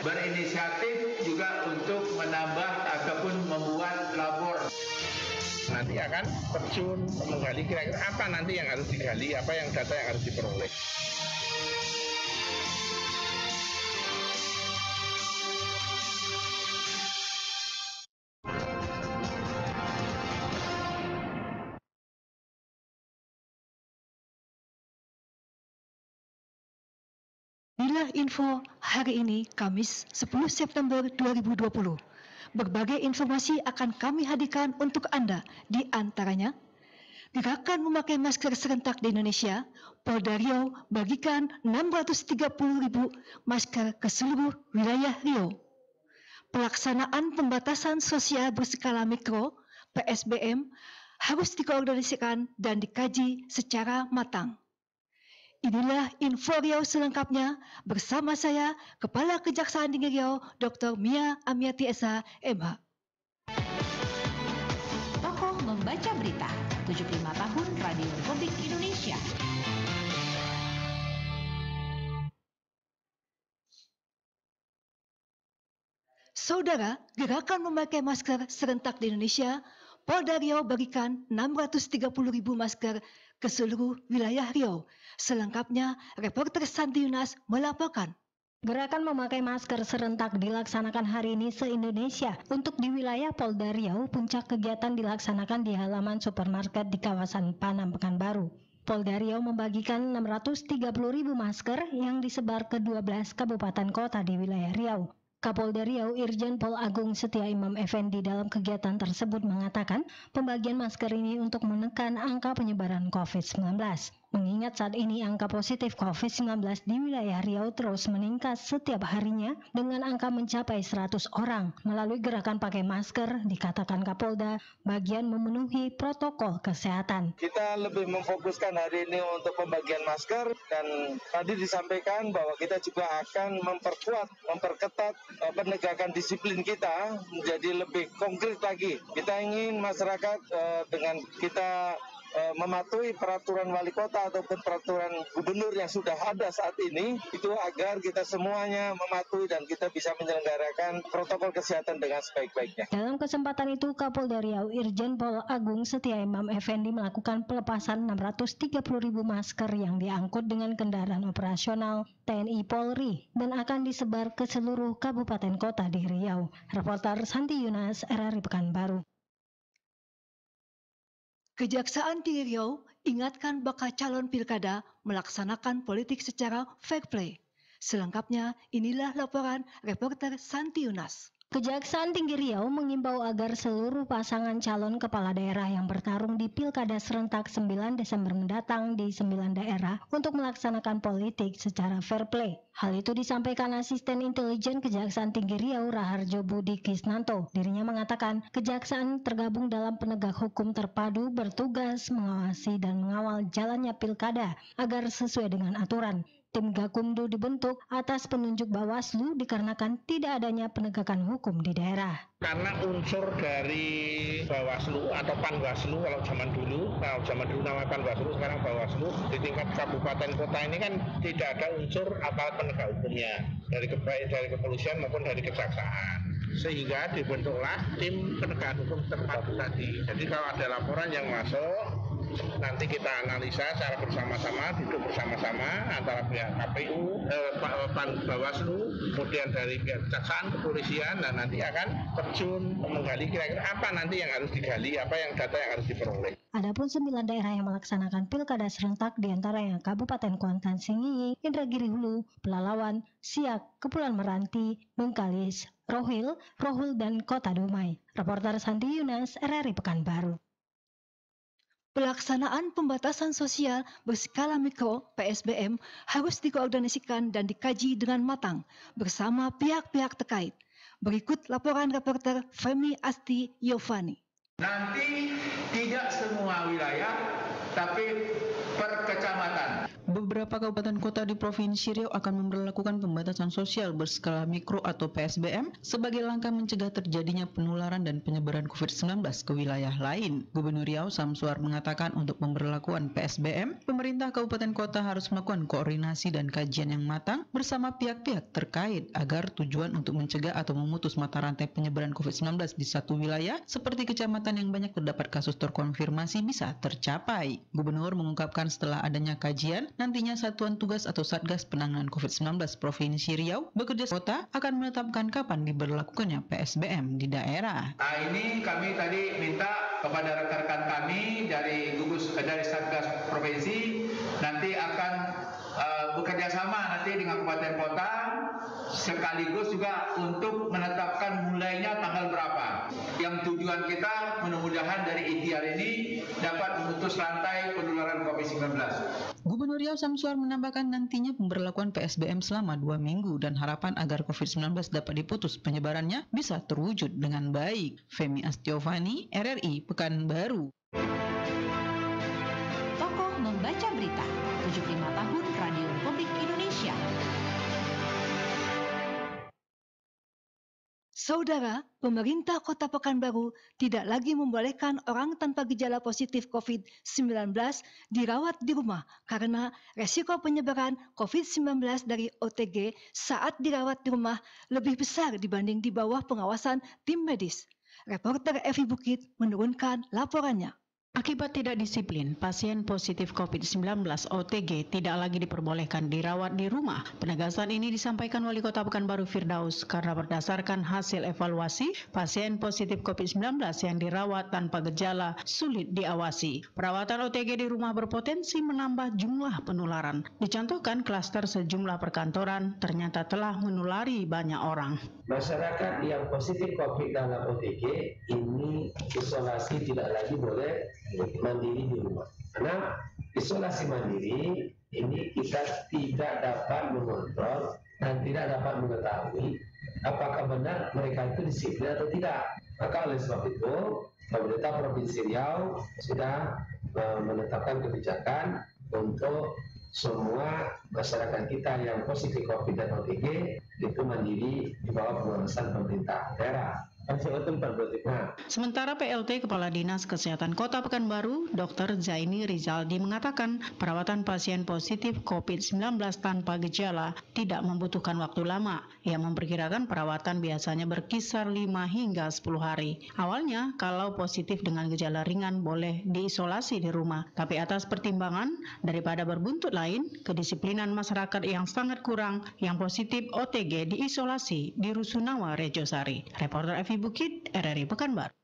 berinisiatif juga untuk menambah ataupun membuat labor. Nanti akan terjun menggali kira-kira apa nanti yang harus digali, apa yang data yang harus diperoleh. Inilah info hari ini, Kamis 10 September 2020. Berbagai informasi akan kami hadirkan untuk Anda, di antaranya gerakan memakai masker serentak di Indonesia. Polda Riau bagikan 630.000 masker ke seluruh wilayah Riau. Pelaksanaan pembatasan sosial berskala mikro (PSBM) harus dikoordinasikan dan dikaji secara matang. Inilah info Riau selengkapnya bersama saya, Kepala Kejaksaan Tinggi Riau, Dr. Mia Amiati Esa, MH. Tokoh membaca berita, 75 tahun Radio Republik Indonesia. Saudara, gerakan memakai masker serentak di Indonesia, Polda Riau berikan 630.000 masker ke seluruh wilayah Riau. Selengkapnya, reporter Santi Yunas melaporkan. Gerakan memakai masker serentak dilaksanakan hari ini se-Indonesia. Untuk di wilayah Polda Riau, puncak kegiatan dilaksanakan di halaman supermarket di kawasan Panam, Pekanbaru. Polda Riau membagikan 630.000 masker yang disebar ke 12 kabupaten kota di wilayah Riau. Kapolda Riau Irjen Pol Agung Setia Imam Effendi dalam kegiatan tersebut mengatakan pembagian masker ini untuk menekan angka penyebaran COVID-19. Mengingat saat ini angka positif COVID-19 di wilayah Riau terus meningkat setiap harinya dengan angka mencapai 100 orang. Melalui gerakan pakai masker, dikatakan Kapolda, bagian memenuhi protokol kesehatan. Kita lebih memfokuskan hari ini untuk pembagian masker dan tadi disampaikan bahwa kita juga akan memperketat penegakan disiplin kita menjadi lebih konkret lagi. Kita ingin masyarakat dengan kita mematuhi peraturan wali kota ataupun peraturan gubernur yang sudah ada saat ini, itu agar kita semuanya mematuhi dan kita bisa menyelenggarakan protokol kesehatan dengan sebaik-baiknya. Dalam kesempatan itu, Kapolda Riau Irjen Pol Agung Setia Imam Effendi melakukan pelepasan 630.000 masker yang diangkut dengan kendaraan operasional TNI Polri dan akan disebar ke seluruh kabupaten kota di Riau. Reporter Santi Yunas, RRI Pekanbaru. Kejaksaan Tinggi Riau ingatkan bakal calon pilkada melaksanakan politik secara fair play. Selengkapnya, inilah laporan reporter Santi Yunas. Kejaksaan Tinggi Riau mengimbau agar seluruh pasangan calon kepala daerah yang bertarung di Pilkada serentak 9 Desember mendatang di 9 daerah untuk melaksanakan politik secara fair play. Hal itu disampaikan Asisten Intelijen Kejaksaan Tinggi Riau Raharjo Budi Kisnanto. Dirinya mengatakan kejaksaan tergabung dalam penegak hukum terpadu bertugas mengawasi dan mengawal jalannya pilkada agar sesuai dengan aturan. Tim Gakumdu dibentuk atas penunjuk Bawaslu dikarenakan tidak adanya penegakan hukum di daerah. Karena unsur dari Bawaslu atau Panwaslu kalau zaman dulu nama Panwaslu, sekarang Bawaslu di tingkat kabupaten kota ini kan tidak ada unsur aparat penegak hukumnya dari kepolisian maupun dari kejaksaan. Sehingga dibentuklah tim penegakan hukum terpadu tadi. Jadi kalau ada laporan yang masuk, nanti kita analisa secara bersama-sama, duduk bersama-sama antara pihak KPU, Bawaslu, kemudian dari pihak kejaksaan, kepolisian, dan nanti akan terjun menggali kira-kira apa nanti yang harus digali, apa yang data yang harus diperoleh. Adapun 9 daerah yang melaksanakan pilkada serentak diantaranya Kabupaten Kuantan Singingi, Indragiri Hulu, Pelalawan, Siak, Kepulauan Meranti, Bengkalis, Rohil, dan Kota Dumai. Reporter Santi Yunas, RRI Pekanbaru. Pelaksanaan pembatasan sosial berskala mikro (PSBM) harus dikoordinasikan dan dikaji dengan matang bersama pihak-pihak terkait. Berikut laporan reporter Femi Asti Yovani. Nanti tidak semua wilayah, tapi per kecamatan. Beberapa kabupaten kota di Provinsi Riau akan memberlakukan pembatasan sosial berskala mikro atau PSBM sebagai langkah mencegah terjadinya penularan dan penyebaran COVID-19 ke wilayah lain. Gubernur Riau Samsuar mengatakan untuk pemberlakuan PSBM, pemerintah kabupaten kota harus melakukan koordinasi dan kajian yang matang bersama pihak-pihak terkait agar tujuan untuk mencegah atau memutus mata rantai penyebaran COVID-19 di satu wilayah seperti kecamatan yang banyak terdapat kasus terkonfirmasi bisa tercapai. Gubernur mengungkapkan setelah adanya kajian, nantinya Satuan Tugas atau Satgas Penanganan COVID-19 Provinsi Riau bekerja kota akan menetapkan kapan diberlakukannya PSBM di daerah. Nah, ini kami tadi minta kepada rekan-rekan kami dari Satgas Provinsi nanti akan bekerja sama nanti dengan kabupaten kota sekaligus juga untuk menetapkan mulainya tanggal berapa. Yang tujuan kita mudah-mudahan dari ikhtiar ini dapat memutus rantai penularan COVID-19. Gubernur Riau Samsuar menambahkan nantinya pemberlakuan PSBM selama 2 minggu dan harapan agar COVID-19 dapat diputus penyebarannya bisa terwujud dengan baik. Femi Astiovani, RRI Pekanbaru. Tokoh membaca berita, 75 tahun Radio Republik Indonesia. Saudara, pemerintah Kota Pekanbaru tidak lagi membolehkan orang tanpa gejala positif COVID-19 dirawat di rumah karena resiko penyebaran COVID-19 dari OTG saat dirawat di rumah lebih besar dibanding di bawah pengawasan tim medis. Reporter Evi Bukit menurunkan laporannya. Akibat tidak disiplin, pasien positif COVID-19 OTG tidak lagi diperbolehkan dirawat di rumah. Penegasan ini disampaikan Wali Kota Pekanbaru Firdaus karena berdasarkan hasil evaluasi, pasien positif COVID-19 yang dirawat tanpa gejala sulit diawasi. Perawatan OTG di rumah berpotensi menambah jumlah penularan. Dicontohkan klaster sejumlah perkantoran ternyata telah menulari banyak orang. Masyarakat yang positif COVID dalam OTG ini isolasi tidak lagi boleh mandiri di rumah. Karena isolasi mandiri ini kita tidak dapat mengontrol dan tidak dapat mengetahui apakah benar mereka itu disiplin atau tidak. Maka oleh sebab itu pemerintah Provinsi Riau sudah menetapkan kebijakan untuk semua masyarakat kita yang positif COVID dan OTG itu mandiri di bawah pengawasan pemerintah daerah. Sementara PLT Kepala Dinas Kesehatan Kota Pekanbaru, Dr. Zaini Rizaldi mengatakan perawatan pasien positif COVID-19 tanpa gejala tidak membutuhkan waktu lama. Ia memperkirakan perawatan biasanya berkisar 5 hingga 10 hari. Awalnya, kalau positif dengan gejala ringan boleh diisolasi di rumah. Tapi atas pertimbangan, daripada berbuntut lain, kedisiplinan masyarakat yang sangat kurang, yang positif OTG diisolasi di Rusunawa, Rejosari. Reporter Evi Bukit, RRI Pekanbaru.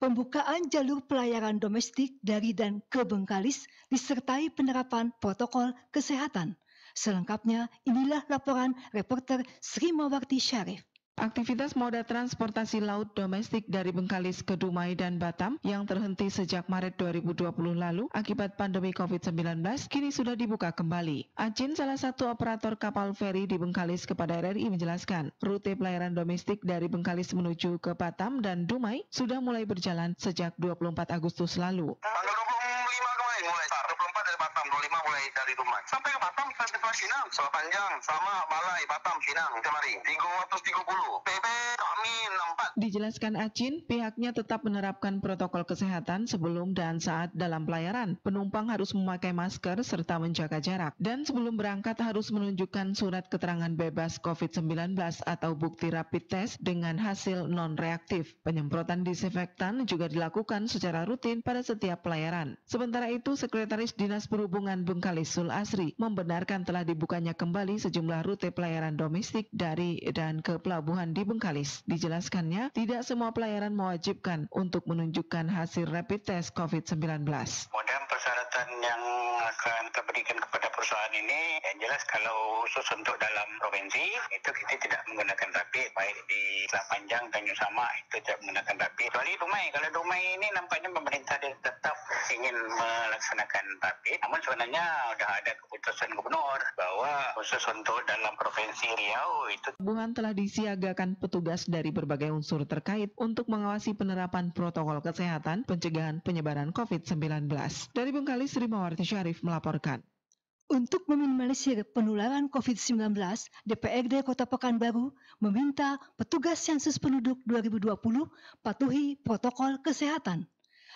Pembukaan jalur pelayaran domestik dari dan ke Bengkalis disertai penerapan protokol kesehatan. Selengkapnya, inilah laporan reporter Sri Mawarti Syarif. Aktivitas moda transportasi laut domestik dari Bengkalis ke Dumai dan Batam yang terhenti sejak Maret 2020 lalu akibat pandemi COVID-19 kini sudah dibuka kembali. Acin, salah satu operator kapal feri di Bengkalis, kepada RRI menjelaskan, rute pelayaran domestik dari Bengkalis menuju ke Batam dan Dumai sudah mulai berjalan sejak 24 Agustus lalu. Tanggal 25 kemarin mulai start, 24 dari Batam, 25 mulai dari Dumai. Sampai ke Batam, sampai ke Sinang, Sepanjang, sama Balai, Batam, Sinang, kemarin. 330. PP kami 64. Dijelaskan Acin, pihaknya tetap menerapkan protokol kesehatan sebelum dan saat dalam pelayaran. Penumpang harus memakai masker serta menjaga jarak. Dan sebelum berangkat harus menunjukkan surat keterangan bebas COVID-19 atau bukti rapid test dengan hasil non-reaktif. Penyemprotan disinfektan juga dilakukan secara rutin pada setiap pelayaran. Sementara itu, Sekretaris Dinas Perhubungan Bengkalis Sul Asri membenarkan telah dibukanya kembali sejumlah rute pelayaran domestik dari dan ke pelabuhan di Bengkalis. Dijelaskannya, tidak semua pelayaran mewajibkan untuk menunjukkan hasil rapid test COVID-19. Modern persyaratan yang akan kita berikan kepada perusahaan ini, yang jelas kalau khusus untuk dalam provinsi, itu kita tidak menggunakan rapid, baik di Sepanjang dan Sama itu tidak menggunakan rapid. Kecuali Dumai, kalau Dumai ini nampaknya pemerintah dia tetap ingin melaksanakan rapid, namun sebenarnya sudah ada keputusan gubernur bahwa khusus untuk dalam provinsi Riau itu. Pelabuhan telah disiagakan petugas dari berbagai unsur terkait untuk mengawasi penerapan protokol kesehatan pencegahan penyebaran COVID-19. Dari Bengkalis, Sri Mawarti Syarif melaporkan. Untuk meminimalisir penularan COVID-19, DPRD Kota Pekanbaru meminta petugas sensus penduduk 2020 patuhi protokol kesehatan.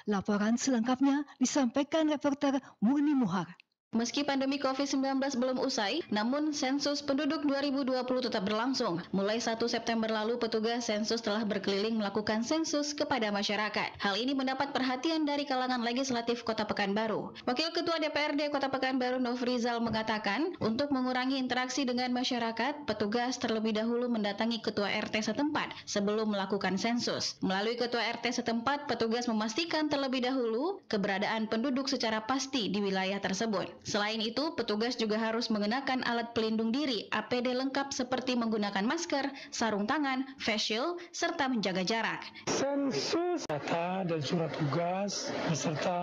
Laporan selengkapnya disampaikan reporter Murni Muhar. Meski pandemi COVID-19 belum usai, namun sensus penduduk 2020 tetap berlangsung. Mulai 1 September lalu, petugas sensus telah berkeliling melakukan sensus kepada masyarakat. Hal ini mendapat perhatian dari kalangan legislatif Kota Pekanbaru. Wakil Ketua DPRD Kota Pekanbaru Nofrizal mengatakan, untuk mengurangi interaksi dengan masyarakat, petugas terlebih dahulu mendatangi Ketua RT setempat sebelum melakukan sensus. Melalui Ketua RT setempat, petugas memastikan terlebih dahulu keberadaan penduduk secara pasti di wilayah tersebut. Selain itu, petugas juga harus mengenakan alat pelindung diri APD lengkap seperti menggunakan masker, sarung tangan, face shield, serta menjaga jarak. Sensus data dan surat tugas beserta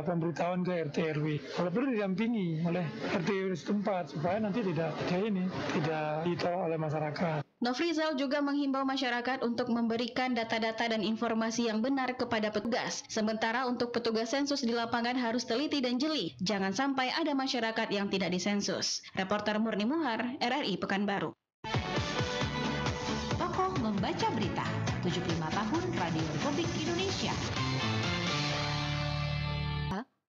pemberitahuan ke RT RW. Kalau perlu didampingi oleh RT RW setempat supaya nanti tidak ditolak oleh masyarakat. Nofrizal juga menghimbau masyarakat untuk memberikan data-data dan informasi yang benar kepada petugas. Sementara untuk petugas sensus di lapangan harus teliti dan jeli. Jangan sampai ada masyarakat yang tidak disensus. Reporter Murni Muhar, RRI Pekanbaru. Tokoh membaca berita, 75 tahun Radio Republik Indonesia.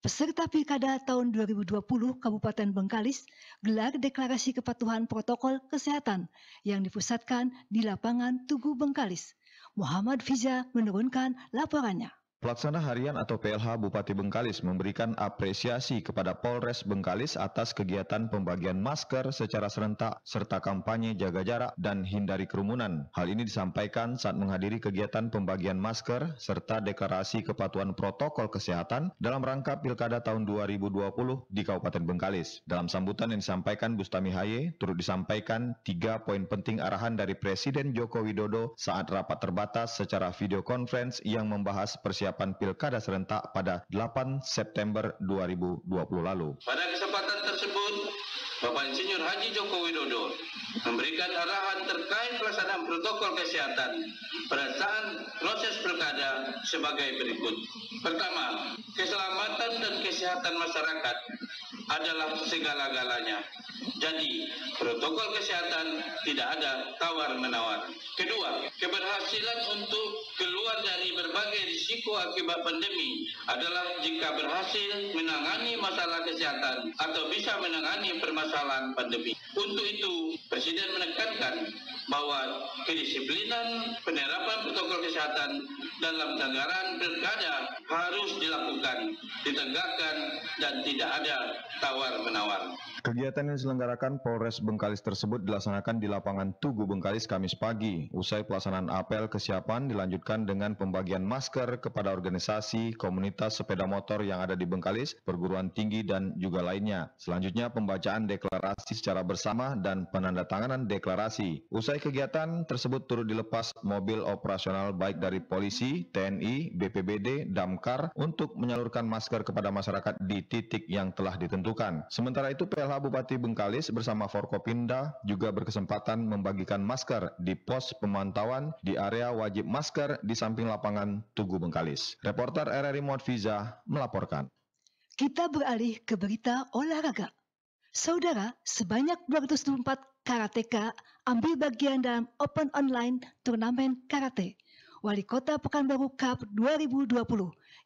Peserta Pilkada tahun 2020 Kabupaten Bengkalis gelar deklarasi kepatuhan protokol kesehatan yang dipusatkan di lapangan Tugu Bengkalis. Muhammad Fiza menurunkan laporannya. Pelaksana Harian atau PLH Bupati Bengkalis memberikan apresiasi kepada Polres Bengkalis atas kegiatan pembagian masker secara serentak serta kampanye jaga jarak dan hindari kerumunan. Hal ini disampaikan saat menghadiri kegiatan pembagian masker serta deklarasi kepatuhan protokol kesehatan dalam rangka Pilkada tahun 2020 di Kabupaten Bengkalis. Dalam sambutan yang disampaikan Bustami Haye, turut disampaikan 3 poin penting arahan dari Presiden Joko Widodo saat rapat terbatas secara video conference yang membahas persiapan Pilkada serentak pada 8 September 2020 lalu. Pada kesempatan tersebut, Bapak Insinyur Haji Joko Widodo memberikan arahan terkait pelaksanaan protokol kesehatan pada saat proses pilkada sebagai berikut. Pertama, keselamatan dan kesehatan masyarakat adalah segala-galanya. Jadi, protokol kesehatan tidak ada tawar-menawar. Kedua, keberhasilan untuk keluar dari berbagai risiko akibat pandemi adalah jika berhasil menangani masalah kesehatan atau bisa menangani permasalahan pandemi. Untuk itu, Presiden menekankan bahwa kedisiplinan penerapan protokol kesehatan dalam pelanggaran pilkada harus dilakukan, ditegakkan, dan tidak ada tawar-menawar. Kegiatan yang diselenggarakan Polres Bengkalis tersebut dilaksanakan di lapangan Tugu Bengkalis Kamis pagi. Usai pelaksanaan apel kesiapan dilanjutkan dengan pembagian masker kepada organisasi komunitas sepeda motor yang ada di Bengkalis, perguruan tinggi, dan juga lainnya. Selanjutnya pembacaan deklarasi secara bersama dan penandatanganan deklarasi. Usai kegiatan tersebut turut dilepas mobil operasional baik dari polisi, TNI, BPBD, Damkar untuk menyalurkan masker kepada masyarakat di titik yang telah ditentukan. Sementara itu PLH Bupati Bengkalis bersama Forkopimda juga berkesempatan membagikan masker di pos pemantauan di area wajib masker di samping lapangan Tugu Bengkalis. Reporter RRI Muhammad Fiza melaporkan. Kita beralih ke berita olahraga. Saudara, sebanyak 224 karateka ambil bagian dalam Open Online Turnamen Karate Wali Kota Pekanbaru Cup 2020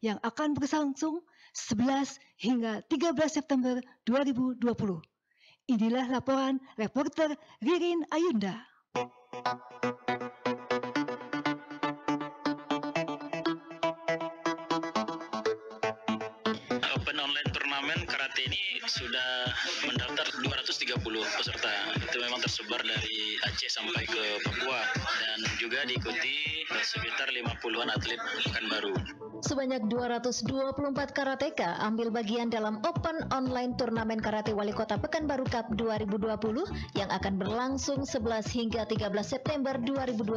yang akan berlangsung 11 hingga 13 September 2020. Inilah laporan reporter Ririn Ayunda. Open Online Turnamen Karate ini sudah mendaftar 230 peserta. Itu memang tersebar dari Aceh sampai ke Papua dan juga diikuti sekitar 50-an atlet Pekanbaru. Sebanyak 224 karateka ambil bagian dalam Open Online Turnamen Karate Wali Kota Pekanbaru Cup 2020 yang akan berlangsung 11 hingga 13 September 2020.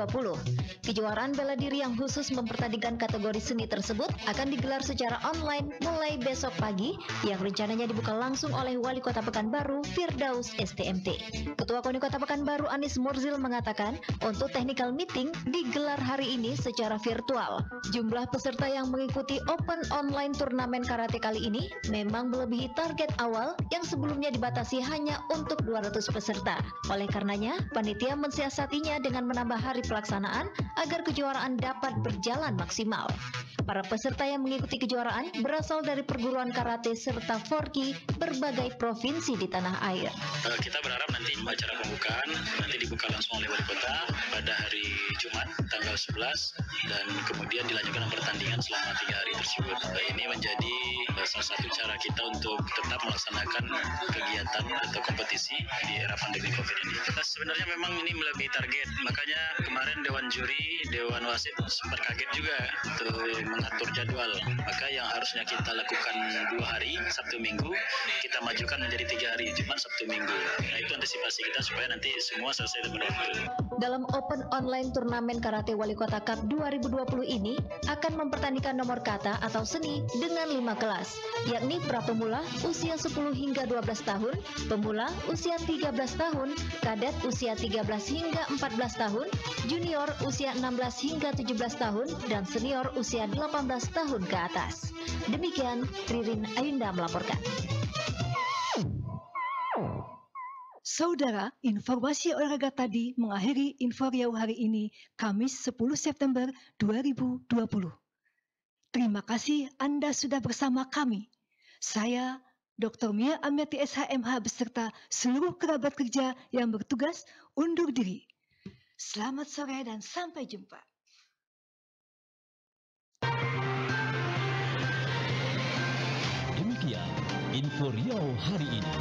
Kejuaraan bela diri yang khusus mempertandingkan kategori seni tersebut akan digelar secara online mulai besok pagi yang rencananya dibuka langsung oleh Wali Kota Pekanbaru Firdaus STMT. Ketua KONI Kota Pekanbaru Anis Murzil mengatakan untuk technical meeting digelar hari ini secara virtual. Jumlah peserta yang mengikuti Open Online Turnamen Karate kali ini memang melebihi target awal yang sebelumnya dibatasi hanya untuk 200 peserta. Oleh karenanya, panitia mensiasatinya dengan menambah hari pelaksanaan agar kejuaraan dapat berjalan maksimal. Para peserta yang mengikuti kejuaraan berasal dari perguruan karate serta forki berbagai provinsi di tanah air. Kita berharap nanti acara pembukaan nanti dibuka langsung oleh Wali Kota pada hari Jumat tanggal 11 dan kemudian dilanjutkan pertandingan selama 3 hari tersebut. Ini menjadi salah satu cara kita untuk tetap melaksanakan kegiatan atau kompetisi di era pandemi COVID ini. Kita sebenarnya memang ini melebihi target, makanya kemarin Dewan Juri, Dewan Wasit sempat kaget juga untuk mengatur jadwal. Maka yang harusnya kita lakukan 2 hari, Sabtu Minggu, kita majukan menjadi 3 hari, Jumat, Sabtu, Minggu. Nah, itu antisipasi kita supaya nanti semua selesai tepat waktu. Dalam Open Online Turnamen Karate Wali Kota Cup 2020 ini akan mempertandingkan nomor kata atau seni dengan 5 kelas, yakni pra-pemula usia 10 hingga 12 tahun, pemula usia 13 tahun, kadet usia 13 hingga 14 tahun, junior usia 16 hingga 17 tahun, dan senior usia 18 tahun ke atas. Demikian, Ririn Ayunda melaporkan. Saudara, informasi olahraga tadi mengakhiri Info Riau hari ini, Kamis 10 September 2020. Terima kasih Anda sudah bersama kami. Saya, Dr. Mia Amiati SHMH beserta seluruh kerabat kerja yang bertugas undur diri. Selamat sore dan sampai jumpa. Demikian Info Riau hari ini.